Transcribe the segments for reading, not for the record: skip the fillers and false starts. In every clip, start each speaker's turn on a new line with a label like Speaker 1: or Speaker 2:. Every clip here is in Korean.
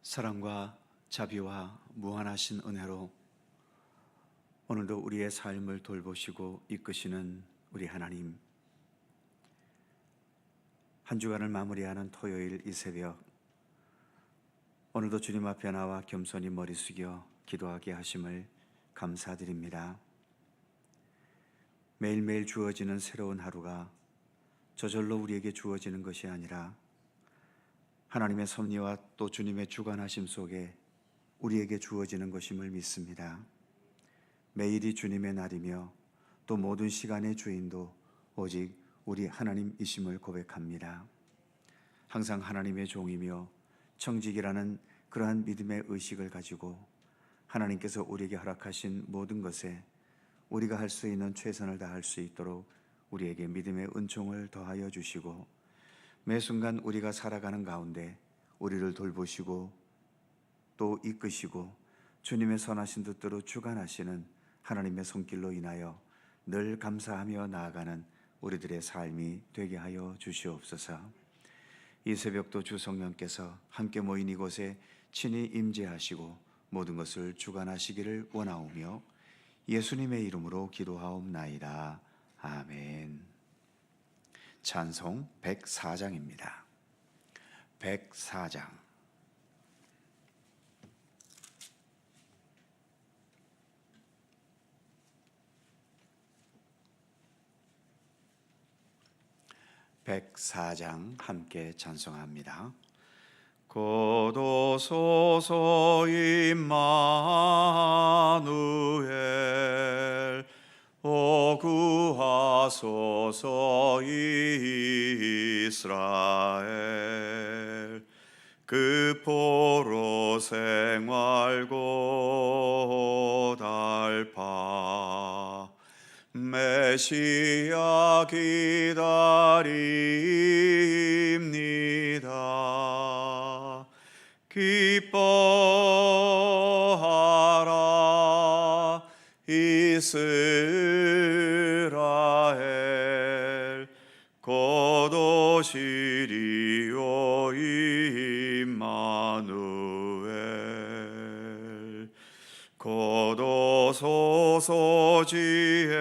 Speaker 1: 사랑과 자비와 무한하신 은혜로 오늘도 우리의 삶을 돌보시고 이끄시는 우리 하나님, 한 주간을 마무리하는 토요일 이 새벽, 오늘도 주님 앞에 나와 겸손히 머리 숙여 기도하게 하심을 감사드립니다. 매일매일 주어지는 새로운 하루가 저절로 우리에게 주어지는 것이 아니라 하나님의 섭리와 또 주님의 주관하심 속에 우리에게 주어지는 것임을 믿습니다. 매일이 주님의 날이며 또 모든 시간의 주인도 오직 우리 하나님이심을 고백합니다. 항상 하나님의 종이며 청직이라는 그러한 믿음의 의식을 가지고 하나님께서 우리에게 허락하신 모든 것에 우리가 할 수 있는 최선을 다할 수 있도록 우리에게 믿음의 은총을 더하여 주시고, 매 순간 우리가 살아가는 가운데 우리를 돌보시고 또 이끄시고 주님의 선하신 뜻대로 주관하시는 하나님의 손길로 인하여 늘 감사하며 나아가는 우리들의 삶이 되게 하여 주시옵소서. 이 새벽도 주 성령께서 함께 모인 이곳에 친히 임재하시고 모든 것을 주관하시기를 원하오며 예수님의 이름으로 기도하옵나이다. 아멘. 찬송 104장입니다. 104장. 함께 찬송합니다. 고도소서 임마누엘, 오 구하소서 이스라엘. 그 포로 생활 곧 알파, 메시아 기다립니다. 기뻐하라 이스라엘, 곧 오시리오 임마누엘. 곧 오소서 지혜의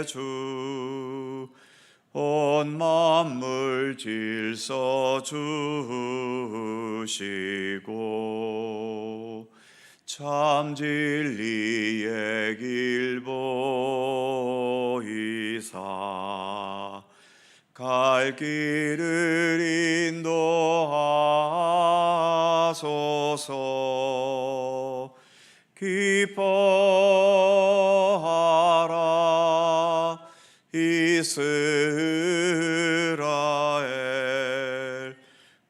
Speaker 1: 주, 온 만물 질서 주시고 참 진리의 길 보이사 갈 길을 인도하소서. 기뻐하라 이스라엘,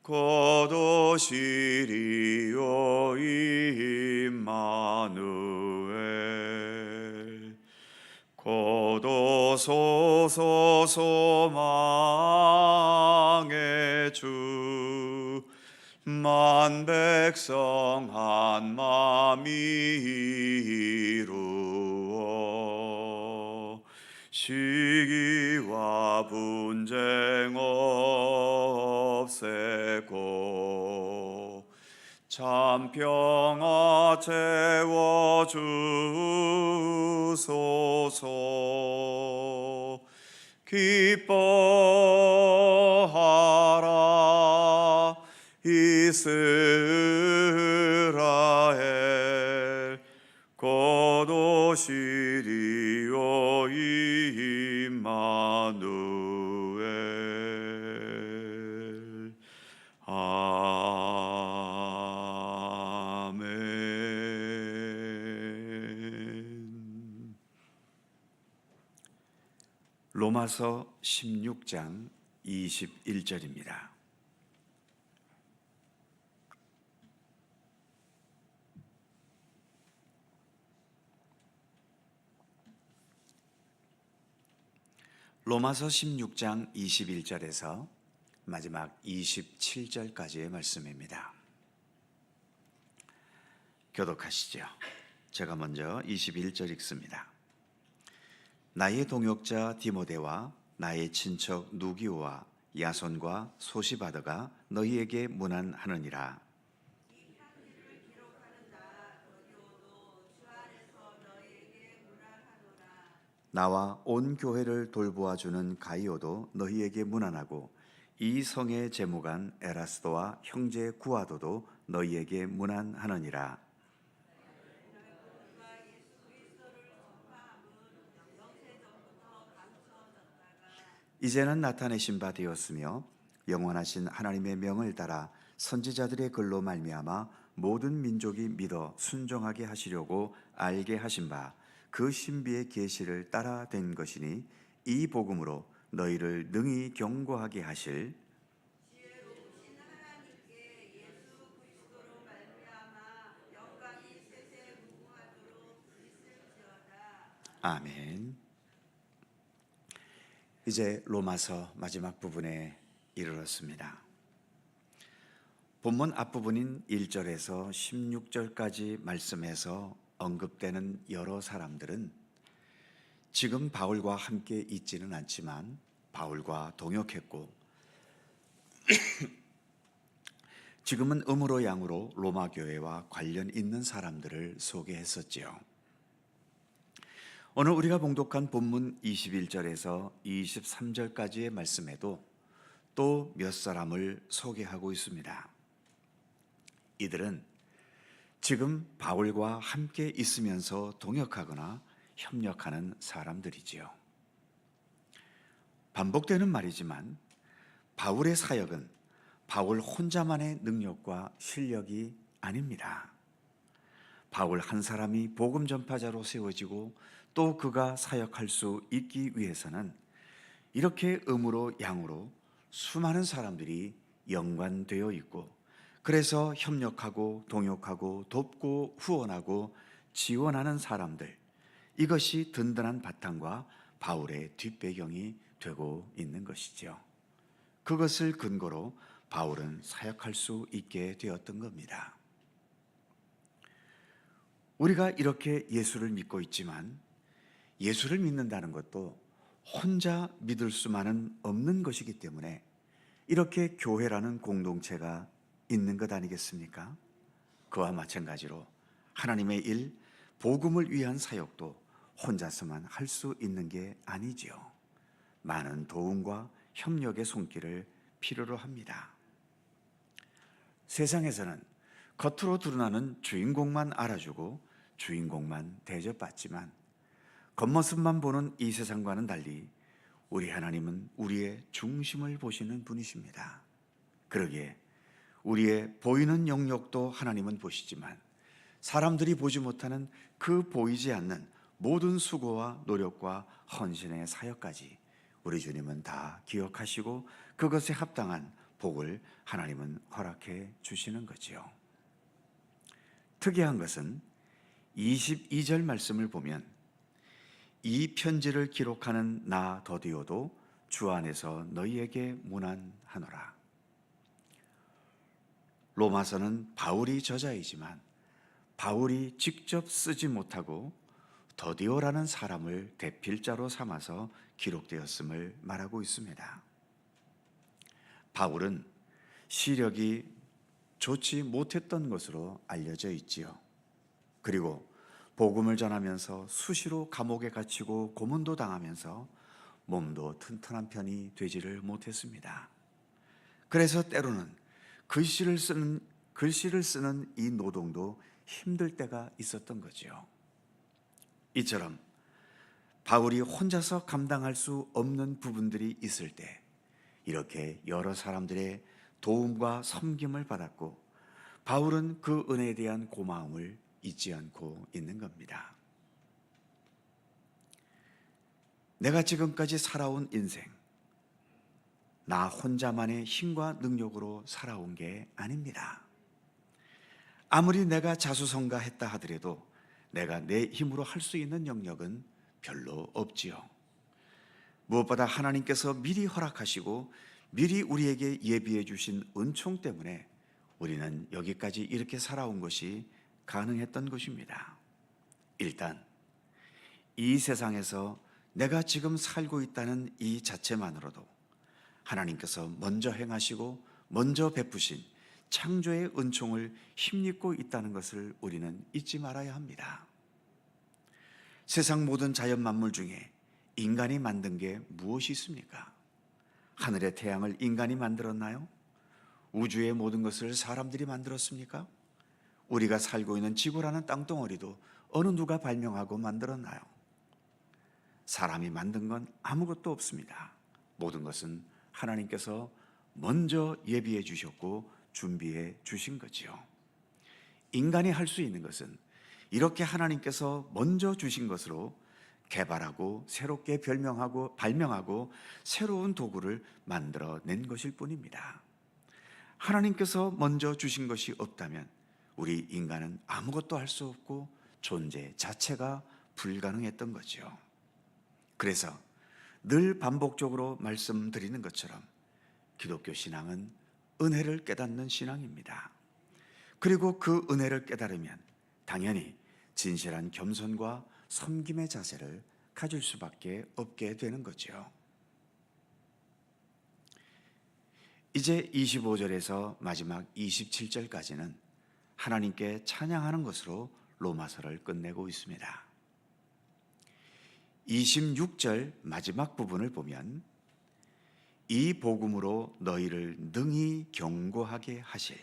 Speaker 1: 곧 오시리오 임마누엘. 곧 오소서 소망의 주, 만 백성 한 마음 이루어 시기와 분쟁 없애고 참 평화 채워주소서. 기뻐하라 이스라엘, 곧 오시리오 임마누엘. 아멘. 로마서 16장 21절입니다. 로마서 16장 21절에서 마지막 27절까지의 말씀입니다. 교독하시죠. 제가 먼저 21절 읽습니다. 나의 동역자 디모데와 나의 친척 누기오와 야손과 소시바드가 너희에게 문안하느니라. 나와 온 교회를 돌보아주는 가이오도 너희에게 문안하고 이 성의 재무관 에라스도와 형제 구아도도 너희에게 문안하느니라. 이제는 나타내신 바 되었으며 영원하신 하나님의 명을 따라 선지자들의 글로 말미암아 모든 민족이 믿어 순종하게 하시려고 알게 하신 바 그 신비의 계시를 따라 된 것이니 이 복음으로 너희를 능히 경고하게 하실 아멘. 이제 로마서 마지막 부분에 이르렀습니다. 본문 앞부분인 1절에서 16절까지 말씀에서 언급되는 여러 사람들은 지금 바울과 함께 있지는 않지만 바울과 동역했고 지금은 음으로 양으로 로마 교회와 관련 있는 사람들을 소개했었지요. 오늘 우리가 봉독한 본문 21절에서 23절까지의 말씀에도 또 몇 사람을 소개하고 있습니다. 이들은 지금 바울과 함께 있으면서 동역하거나 협력하는 사람들이지요. 반복되는 말이지만 바울의 사역은 바울 혼자만의 능력과 실력이 아닙니다. 바울 한 사람이 복음 전파자로 세워지고 또 그가 사역할 수 있기 위해서는 이렇게 음으로 양으로 수많은 사람들이 연관되어 있고 그래서 협력하고 동역하고 돕고 후원하고 지원하는 사람들, 이것이 든든한 바탕과 바울의 뒷배경이 되고 있는 것이죠. 그것을 근거로 바울은 사역할 수 있게 되었던 겁니다. 우리가 이렇게 예수를 믿고 있지만 예수를 믿는다는 것도 혼자 믿을 수만은 없는 것이기 때문에 이렇게 교회라는 공동체가 있는 것 아니겠습니까? 그와 마찬가지로 하나님의 일, 복음을 위한 사역도 혼자서만 할 수 있는 게 아니지요. 많은 도움과 협력의 손길을 필요로 합니다. 세상에서는 겉으로 드러나는 주인공만 알아주고 주인공만 대접받지만 겉모습만 보는 이 세상과는 달리 우리 하나님은 우리의 중심을 보시는 분이십니다. 그러기에 우리의 보이는 영역도 하나님은 보시지만 사람들이 보지 못하는 그 보이지 않는 모든 수고와 노력과 헌신의 사역까지 우리 주님은 다 기억하시고 그것에 합당한 복을 하나님은 허락해 주시는 거지요. 특이한 것은 22절 말씀을 보면 이 편지를 기록하는 나 더디오도 주 안에서 너희에게 문안하노라. 로마서는 바울이 저자이지만 바울이 직접 쓰지 못하고 더디오라는 사람을 대필자로 삼아서 기록되었음을 말하고 있습니다. 바울은 시력이 좋지 못했던 것으로 알려져 있지요. 그리고 복음을 전하면서 수시로 감옥에 갇히고 고문도 당하면서 몸도 튼튼한 편이 되지를 못했습니다. 그래서 때로는 글씨를 쓰는 이 노동도 힘들 때가 있었던 거죠. 이처럼 바울이 혼자서 감당할 수 없는 부분들이 있을 때 이렇게 여러 사람들의 도움과 섬김을 받았고 바울은 그 은혜에 대한 고마움을 잊지 않고 있는 겁니다. 내가 지금까지 살아온 인생, 나 혼자만의 힘과 능력으로 살아온 게 아닙니다. 아무리 내가 자수성가했다 하더라도 내가 내 힘으로 할 수 있는 영역은 별로 없지요. 무엇보다 하나님께서 미리 허락하시고 미리 우리에게 예비해 주신 은총 때문에 우리는 여기까지 이렇게 살아온 것이 가능했던 것입니다. 일단 이 세상에서 내가 지금 살고 있다는 이 자체만으로도 하나님께서 먼저 행하시고 먼저 베푸신 창조의 은총을 힘입고 있다는 것을 우리는 잊지 말아야 합니다. 세상 모든 자연 만물 중에 인간이 만든 게 무엇이 있습니까? 하늘의 태양을 인간이 만들었나요? 우주의 모든 것을 사람들이 만들었습니까? 우리가 살고 있는 지구라는 땅덩어리도 어느 누가 발명하고 만들었나요? 사람이 만든 건 아무것도 없습니다. 모든 것은 하나님께서 먼저 예비해 주셨고 준비해 주신 거지요. 인간이 할 수 있는 것은 이렇게 하나님께서 먼저 주신 것으로 개발하고 새롭게 발명하고 새로운 도구를 만들어낸 것일 뿐입니다. 하나님께서 먼저 주신 것이 없다면 우리 인간은 아무것도 할 수 없고 존재 자체가 불가능했던 거죠. 그래서 늘 반복적으로 말씀드리는 것처럼 기독교 신앙은 은혜를 깨닫는 신앙입니다. 그리고 그 은혜를 깨달으면 당연히 진실한 겸손과 섬김의 자세를 가질 수밖에 없게 되는 거죠. 이제 25절에서 마지막 27절까지는 하나님께 찬양하는 것으로 로마서를 끝내고 있습니다. 26절 마지막 부분을 보면 이 복음으로 너희를 능히 견고하게 하실,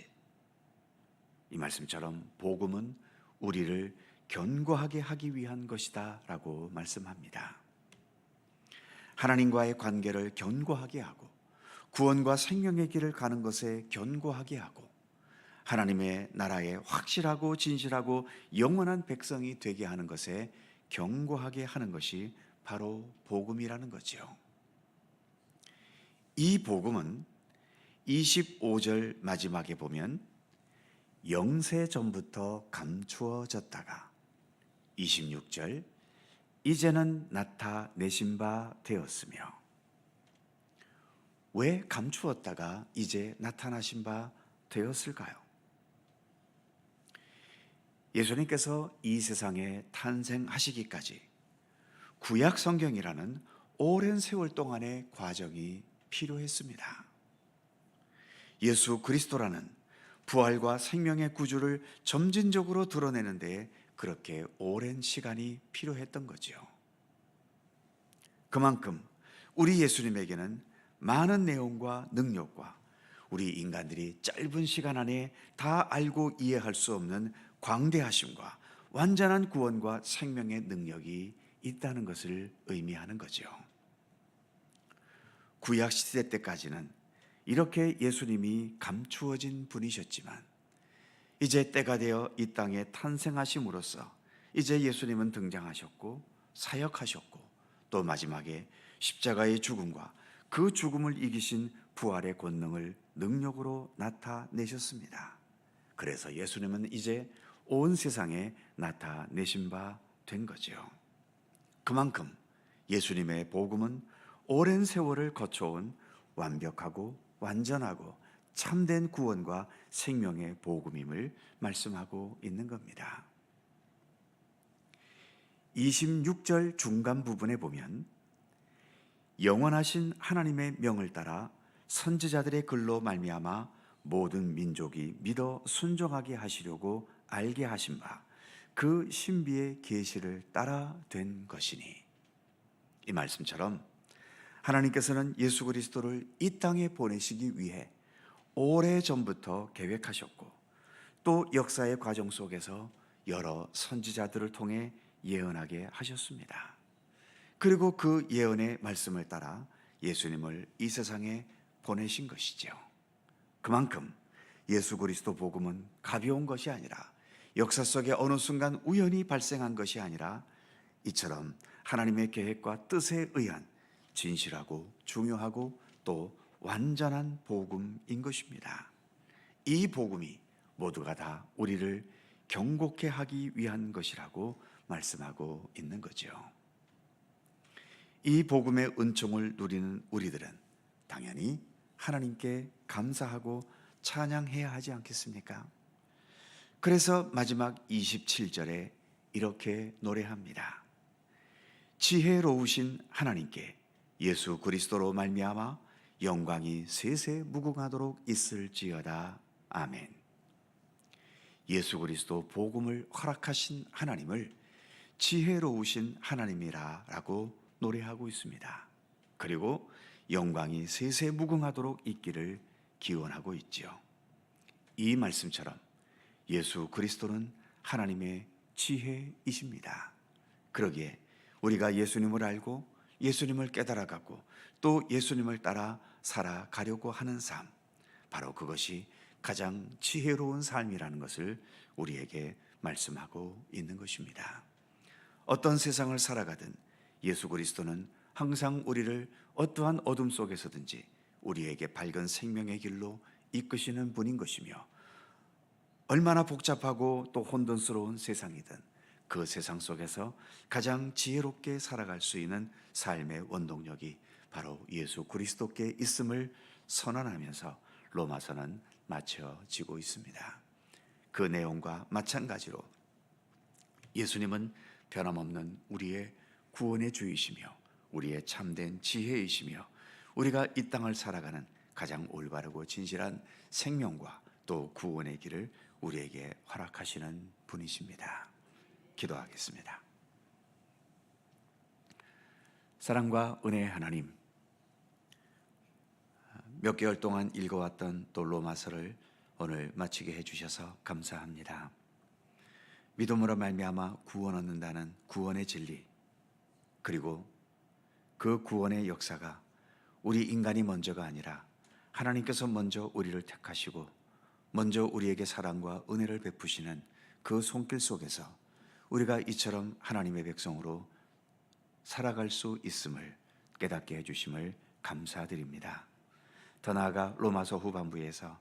Speaker 1: 이 말씀처럼 복음은 우리를 견고하게 하기 위한 것이다 라고 말씀합니다. 하나님과의 관계를 견고하게 하고 구원과 생명의 길을 가는 것에 견고하게 하고 하나님의 나라에 확실하고 진실하고 영원한 백성이 되게 하는 것에 견고하게 하는 것이 바로 복음이라는 거죠. 이 복음은 25절 마지막에 보면 영세 전부터 감추어졌다가 26절 이제는 나타내신 바 되었으며, 왜 감추었다가 이제 나타나신 바 되었을까요? 예수님께서 이 세상에 탄생하시기까지 구약 성경이라는 오랜 세월 동안의 과정이 필요했습니다. 예수 그리스도라는 부활과 생명의 구주를 점진적으로 드러내는 데 그렇게 오랜 시간이 필요했던 거죠. 그만큼 우리 예수님에게는 많은 내용과 능력과 우리 인간들이 짧은 시간 안에 다 알고 이해할 수 없는 광대하심과 완전한 구원과 생명의 능력이 있다는 것을 의미하는 거죠. 구약 시대 때까지는 이렇게 예수님이 감추어진 분이셨지만 이제 때가 되어 이 땅에 탄생하심으로써 이제 예수님은 등장하셨고 사역하셨고 또 마지막에 십자가의 죽음과 그 죽음을 이기신 부활의 권능을 능력으로 나타내셨습니다. 그래서 예수님은 이제 온 세상에 나타내신 바 된 거죠. 그만큼 예수님의 복음은 오랜 세월을 거쳐온 완벽하고 완전하고 참된 구원과 생명의 복음임을 말씀하고 있는 겁니다. 26절 중간 부분에 보면 영원하신 하나님의 명을 따라 선지자들의 글로 말미암아 모든 민족이 믿어 순종하게 하시려고 알게 하신 바 그 신비의 계시를 따라 된 것이니, 이 말씀처럼 하나님께서는 예수 그리스도를 이 땅에 보내시기 위해 오래전부터 계획하셨고 또 역사의 과정 속에서 여러 선지자들을 통해 예언하게 하셨습니다. 그리고 그 예언의 말씀을 따라 예수님을 이 세상에 보내신 것이죠. 그만큼 예수 그리스도 복음은 가벼운 것이 아니라 역사 속에 어느 순간 우연히 발생한 것이 아니라 이처럼 하나님의 계획과 뜻에 의한 진실하고 중요하고 또 완전한 복음인 것입니다. 이 복음이 모두가 다 우리를 경고케 하기 위한 것이라고 말씀하고 있는 거죠. 이 복음의 은총을 누리는 우리들은 당연히 하나님께 감사하고 찬양해야 하지 않겠습니까? 그래서 마지막 27절에 이렇게 노래합니다. 지혜로우신 하나님께 예수 그리스도로 말미암아 영광이 세세 무궁하도록 있을지어다. 아멘. 예수 그리스도 복음을 허락하신 하나님을 지혜로우신 하나님이라고 노래하고 있습니다. 그리고 영광이 세세 무궁하도록 있기를 기원하고 있지요. 이 말씀처럼 예수 그리스도는 하나님의 지혜이십니다. 그러기에 우리가 예수님을 알고 예수님을 깨달아가고 또 예수님을 따라 살아가려고 하는 삶, 바로 그것이 가장 지혜로운 삶이라는 것을 우리에게 말씀하고 있는 것입니다. 어떤 세상을 살아가든 예수 그리스도는 항상 우리를 어떠한 어둠 속에서든지 우리에게 밝은 생명의 길로 이끄시는 분인 것이며, 얼마나 복잡하고 또 혼돈스러운 세상이든 그 세상 속에서 가장 지혜롭게 살아갈 수 있는 삶의 원동력이 바로 예수 그리스도께 있음을 선언하면서 로마서는 마쳐지고 있습니다. 그 내용과 마찬가지로 예수님은 변함없는 우리의 구원의 주이시며 우리의 참된 지혜이시며 우리가 이 땅을 살아가는 가장 올바르고 진실한 생명과 또 구원의 길을 우리에게 허락하시는 분이십니다. 기도하겠습니다. 사랑과 은혜의 하나님, 몇 개월 동안 읽어왔던 또 로마서를 오늘 마치게 해주셔서 감사합니다. 믿음으로 말미암아 구원 얻는다는 구원의 진리, 그리고 그 구원의 역사가 우리 인간이 먼저가 아니라 하나님께서 먼저 우리를 택하시고 먼저 우리에게 사랑과 은혜를 베푸시는 그 손길 속에서 우리가 이처럼 하나님의 백성으로 살아갈 수 있음을 깨닫게 해주심을 감사드립니다. 더 나아가 로마서 후반부에서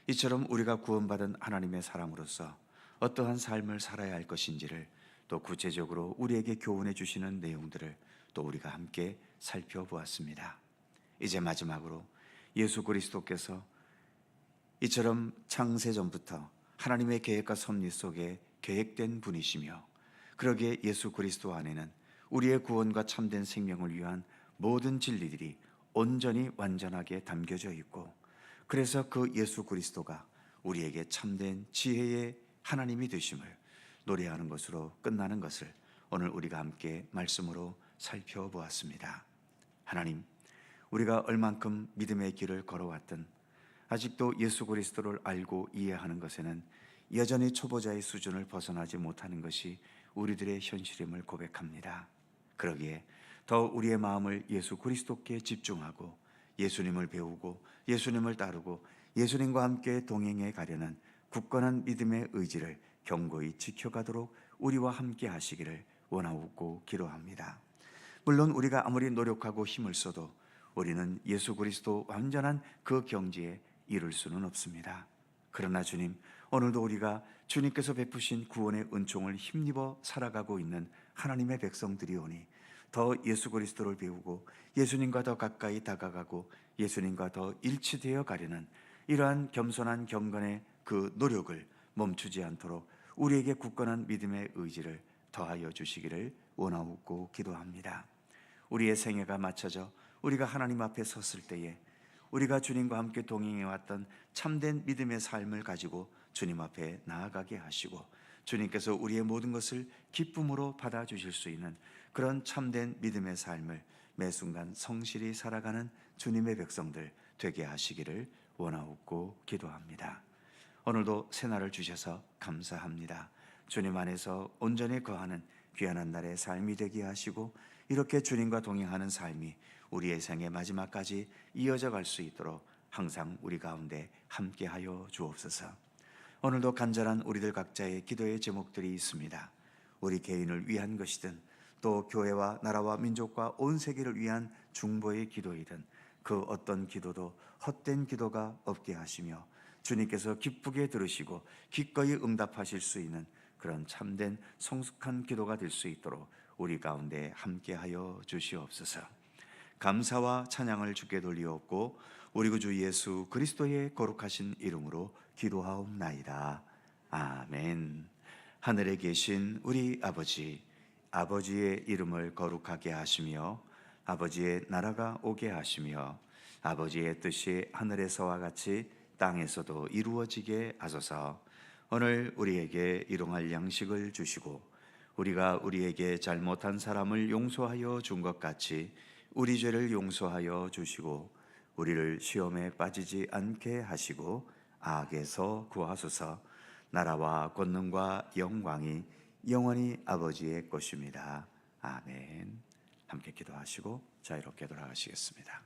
Speaker 1: 이처럼 우리가 구원받은 하나님의 사람으로서 어떠한 삶을 살아야 할 것인지를 또 구체적으로 우리에게 교훈해 주시는 내용들을 또 우리가 함께 살펴보았습니다. 이제 마지막으로 예수 그리스도께서 이처럼 창세전부터 하나님의 계획과 섭리 속에 계획된 분이시며, 그러기에 예수 그리스도 안에는 우리의 구원과 참된 생명을 위한 모든 진리들이 온전히 완전하게 담겨져 있고, 그래서 그 예수 그리스도가 우리에게 참된 지혜의 하나님이 되심을 노래하는 것으로 끝나는 것을 오늘 우리가 함께 말씀으로 살펴보았습니다. 하나님, 우리가 얼만큼 믿음의 길을 걸어왔든 아직도 예수 그리스도를 알고 이해하는 것에는 여전히 초보자의 수준을 벗어나지 못하는 것이 우리들의 현실임을 고백합니다. 그러기에 더 우리의 마음을 예수 그리스도께 집중하고 예수님을 배우고 예수님을 따르고 예수님과 함께 동행해 가려는 굳건한 믿음의 의지를 견고히 지켜가도록 우리와 함께 하시기를 원하고 기도합니다. 물론 우리가 아무리 노력하고 힘을 써도 우리는 예수 그리스도 완전한 그 경지에 이룰 수는 없습니다. 그러나 주님, 오늘도 우리가 주님께서 베푸신 구원의 은총을 힘입어 살아가고 있는 하나님의 백성들이오니 더 예수 그리스도를 배우고 예수님과 더 가까이 다가가고 예수님과 더 일치되어 가려는 이러한 겸손한 경건의 그 노력을 멈추지 않도록 우리에게 굳건한 믿음의 의지를 더하여 주시기를 원하고 기도합니다. 우리의 생애가 맞춰져 우리가 하나님 앞에 섰을 때에 우리가 주님과 함께 동행해왔던 참된 믿음의 삶을 가지고 주님 앞에 나아가게 하시고 주님께서 우리의 모든 것을 기쁨으로 받아주실 수 있는 그런 참된 믿음의 삶을 매 순간 성실히 살아가는 주님의 백성들 되게 하시기를 원하고 기도합니다. 오늘도 새날을 주셔서 감사합니다. 주님 안에서 온전히 거하는 귀한 날의 삶이 되게 하시고 이렇게 주님과 동행하는 삶이 우리의 생의 마지막까지 이어져 갈 수 있도록 항상 우리 가운데 함께하여 주옵소서. 오늘도 간절한 우리들 각자의 기도의 제목들이 있습니다. 우리 개인을 위한 것이든 또 교회와 나라와 민족과 온 세계를 위한 중보의 기도이든 그 어떤 기도도 헛된 기도가 없게 하시며 주님께서 기쁘게 들으시고 기꺼이 응답하실 수 있는 그런 참된 성숙한 기도가 될 수 있도록 우리 가운데 함께하여 주시옵소서. 감사와 찬양을 주께 돌리옵고 우리 구주 예수 그리스도의 거룩하신 이름으로 기도하옵나이다. 아멘. 하늘에 계신 우리 아버지, 아버지의 이름을 거룩하게 하시며 아버지의 나라가 오게 하시며 아버지의 뜻이 하늘에서와 같이 땅에서도 이루어지게 하소서. 오늘 우리에게 일용할 양식을 주시고 우리가 우리에게 잘못한 사람을 용서하여 준 것 같이 우리 죄를 용서하여 주시고 우리를 시험에 빠지지 않게 하시고 악에서 구하소서. 나라와 권능과 영광이 영원히 아버지의 것입니다. 아멘. 함께 기도하시고 자유롭게 돌아가시겠습니다.